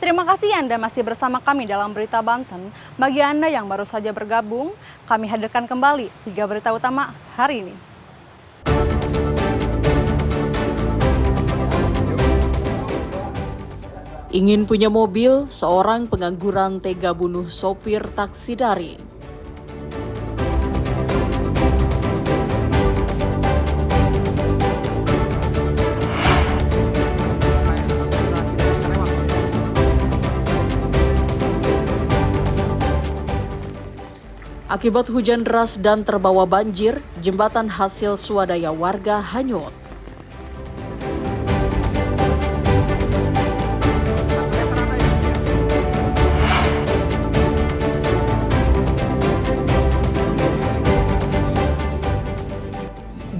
Terima kasih Anda masih bersama kami dalam Berita Banten. Bagi Anda yang baru saja bergabung, kami hadirkan kembali 3 berita utama hari ini. Ingin punya mobil, seorang pengangguran tega bunuh sopir taksi daring. Akibat hujan deras dan terbawa banjir, jembatan hasil swadaya warga hanyut.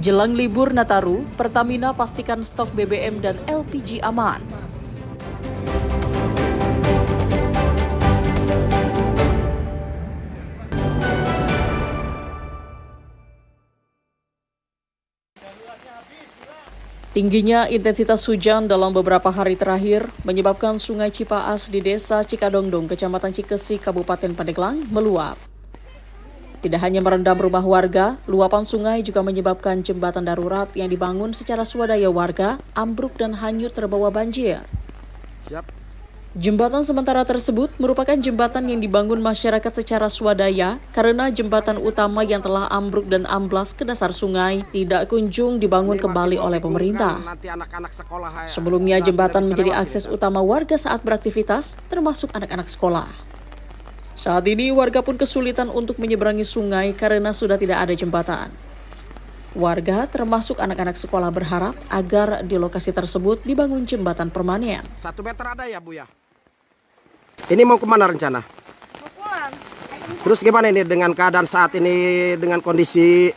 Jelang libur Nataru, Pertamina pastikan stok BBM dan LPG aman. Tingginya intensitas hujan dalam beberapa hari terakhir menyebabkan Sungai Cipaas di Desa Cikadongdong, Kecamatan Cikesi, Kabupaten Pandeglang meluap. Tidak hanya merendam rumah warga, luapan sungai juga menyebabkan jembatan darurat yang dibangun secara swadaya warga ambruk dan hanyut terbawa banjir. Jembatan sementara tersebut merupakan jembatan yang dibangun masyarakat secara swadaya karena jembatan utama yang telah ambruk dan amblas ke dasar sungai tidak kunjung dibangun kembali oleh pemerintah. Sebelumnya jembatan menjadi akses utama warga saat beraktivitas, termasuk anak-anak sekolah. Saat ini warga pun kesulitan untuk menyeberangi sungai karena sudah tidak ada jembatan. Warga termasuk anak-anak sekolah berharap agar di lokasi tersebut dibangun jembatan permanen. 1 meter ada ya Bu ya? Ini mau kemana rencana? Mau pulang. Terus gimana ini dengan keadaan saat ini dengan kondisi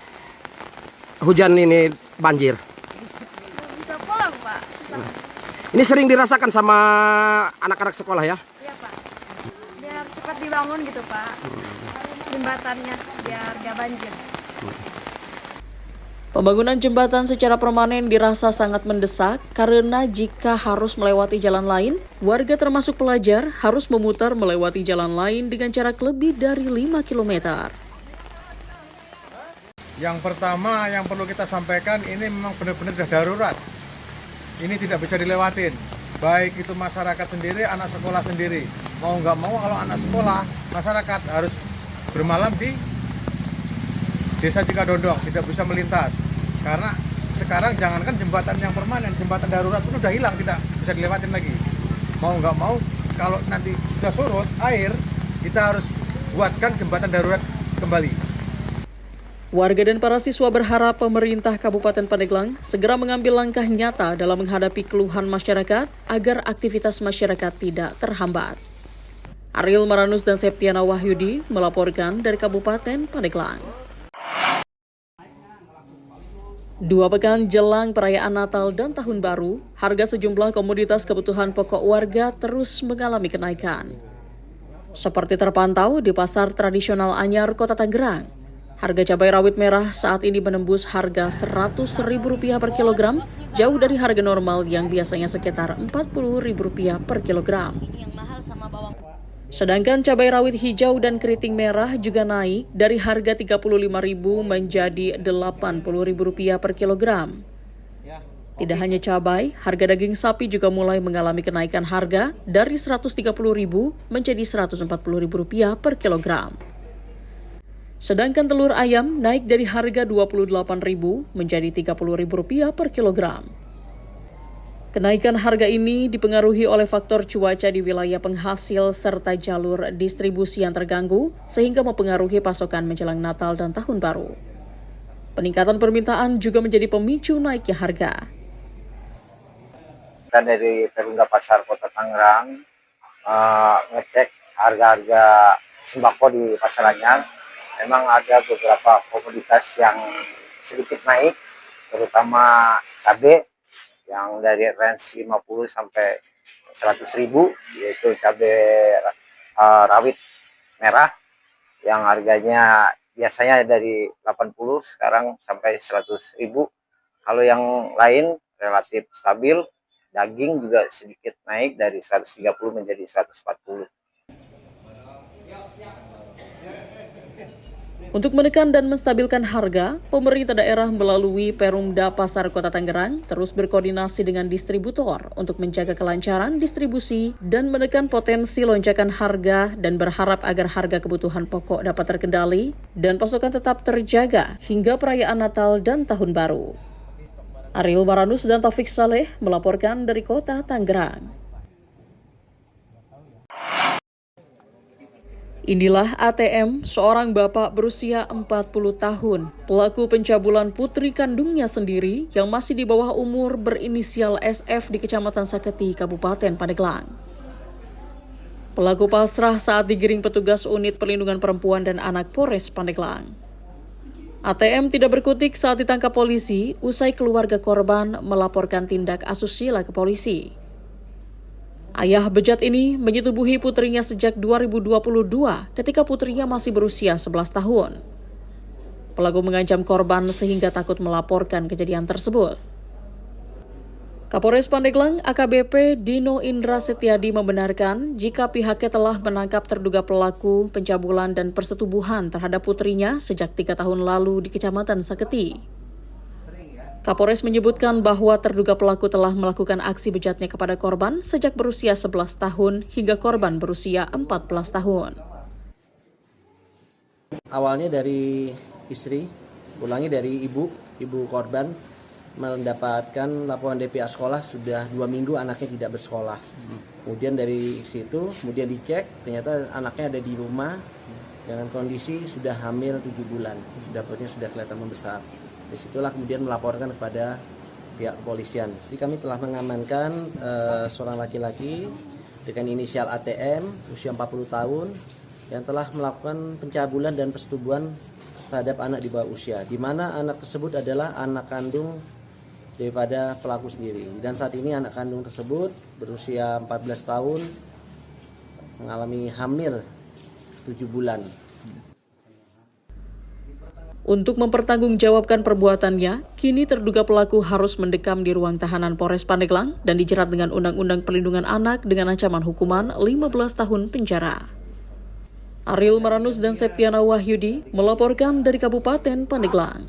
hujan ini banjir? Bisa pulang Pak. Susah. Ini sering dirasakan sama anak-anak sekolah ya? Iya Pak. Biar cepat dibangun gitu Pak. Jembatannya biar gak banjir. Pembangunan jembatan secara permanen dirasa sangat mendesak karena jika harus melewati jalan lain, warga termasuk pelajar harus memutar melewati jalan lain dengan jarak lebih dari 5 km. Yang pertama yang perlu kita sampaikan ini memang benar-benar sudah darurat. Ini tidak bisa dilewatin. Baik itu masyarakat sendiri, anak sekolah sendiri. Mau nggak mau kalau anak sekolah, masyarakat harus bermalam di Desa Cikadongdong, tidak bisa melintas. Karena sekarang jangankan jembatan yang permanen, jembatan darurat pun udah hilang, tidak bisa dilewatin lagi. Mau nggak mau, kalau nanti sudah surut air, kita harus buatkan jembatan darurat kembali. Warga dan para siswa berharap pemerintah Kabupaten Pandeglang segera mengambil langkah nyata dalam menghadapi keluhan masyarakat agar aktivitas masyarakat tidak terhambat. Ariel Maranus dan Septiana Wahyudi melaporkan dari Kabupaten Pandeglang. 2 pekan jelang perayaan Natal dan Tahun Baru, harga sejumlah komoditas kebutuhan pokok warga terus mengalami kenaikan. Seperti terpantau di Pasar Tradisional Anyar, Kota Tangerang, harga cabai rawit merah saat ini menembus harga Rp100.000 per kilogram, jauh dari harga normal yang biasanya sekitar Rp40.000 per kilogram. Sedangkan cabai rawit hijau dan keriting merah juga naik dari harga Rp35.000 menjadi Rp80.000 per kilogram. Tidak hanya cabai, harga daging sapi juga mulai mengalami kenaikan harga dari Rp130.000 menjadi Rp140.000 per kilogram. Sedangkan telur ayam naik dari harga Rp28.000 menjadi Rp30.000 per kilogram. Kenaikan harga ini dipengaruhi oleh faktor cuaca di wilayah penghasil serta jalur distribusi yang terganggu sehingga mempengaruhi pasokan menjelang Natal dan Tahun Baru. Peningkatan permintaan juga menjadi pemicu naiknya harga. Kita dari Perumda Pasar Kota Tangerang ngecek harga-harga sembako di Pasar Anyar. Memang ada beberapa komoditas yang sedikit naik, terutama cabai yang dari range 50 sampai 100.000, yaitu cabai rawit merah yang harganya biasanya dari 80 sekarang sampai 100.000. Kalau yang lain relatif stabil Daging juga sedikit naik dari 130 menjadi 140. Untuk menekan dan menstabilkan harga, pemerintah daerah melalui Perumda Pasar Kota Tangerang terus berkoordinasi dengan distributor untuk menjaga kelancaran distribusi dan menekan potensi lonjakan harga dan berharap agar harga kebutuhan pokok dapat terkendali dan pasokan tetap terjaga hingga perayaan Natal dan Tahun Baru. Ariel Maranus dan Taufik Saleh melaporkan dari Kota Tangerang. Inilah ATM, seorang bapak berusia 40 tahun, pelaku pencabulan putri kandungnya sendiri yang masih di bawah umur berinisial SF di Kecamatan Saketi, Kabupaten Pandeglang. Pelaku pasrah saat digiring petugas unit perlindungan perempuan dan anak Polres Pandeglang. ATM tidak berkutik saat ditangkap polisi usai keluarga korban melaporkan tindak asusila ke polisi. Ayah bejat ini menyetubuhi putrinya sejak 2022 ketika putrinya masih berusia 11 tahun. Pelaku mengancam korban sehingga takut melaporkan kejadian tersebut. Kapolres Pandeglang AKBP Dino Indra Setiadi membenarkan jika pihaknya telah menangkap terduga pelaku pencabulan dan persetubuhan terhadap putrinya sejak 3 tahun lalu di Kecamatan Saketi. Kapolres menyebutkan bahwa terduga pelaku telah melakukan aksi bejatnya kepada korban sejak berusia 11 tahun hingga korban berusia 14 tahun. Awalnya dari istri, ulangnya dari ibu korban mendapatkan laporan dari pihak sekolah sudah 2 minggu anaknya tidak bersekolah. Kemudian dari situ, kemudian dicek, ternyata anaknya ada di rumah dengan kondisi sudah hamil 7 bulan, perutnya sudah kelihatan membesar. Disitulah kemudian melaporkan kepada pihak kepolisian. Jadi kami telah mengamankan seorang laki-laki dengan inisial ATM, usia 40 tahun, yang telah melakukan pencabulan dan persetubuhan terhadap anak di bawah usia, di mana anak tersebut adalah anak kandung daripada pelaku sendiri. Dan saat ini anak kandung tersebut berusia 14 tahun, mengalami hamil 7 bulan. Untuk mempertanggungjawabkan perbuatannya, kini terduga pelaku harus mendekam di ruang tahanan Polres Pandeglang dan dijerat dengan Undang-Undang Perlindungan Anak dengan ancaman hukuman 15 tahun penjara. Ariel Maranus dan Septiana Wahyudi melaporkan dari Kabupaten Pandeglang.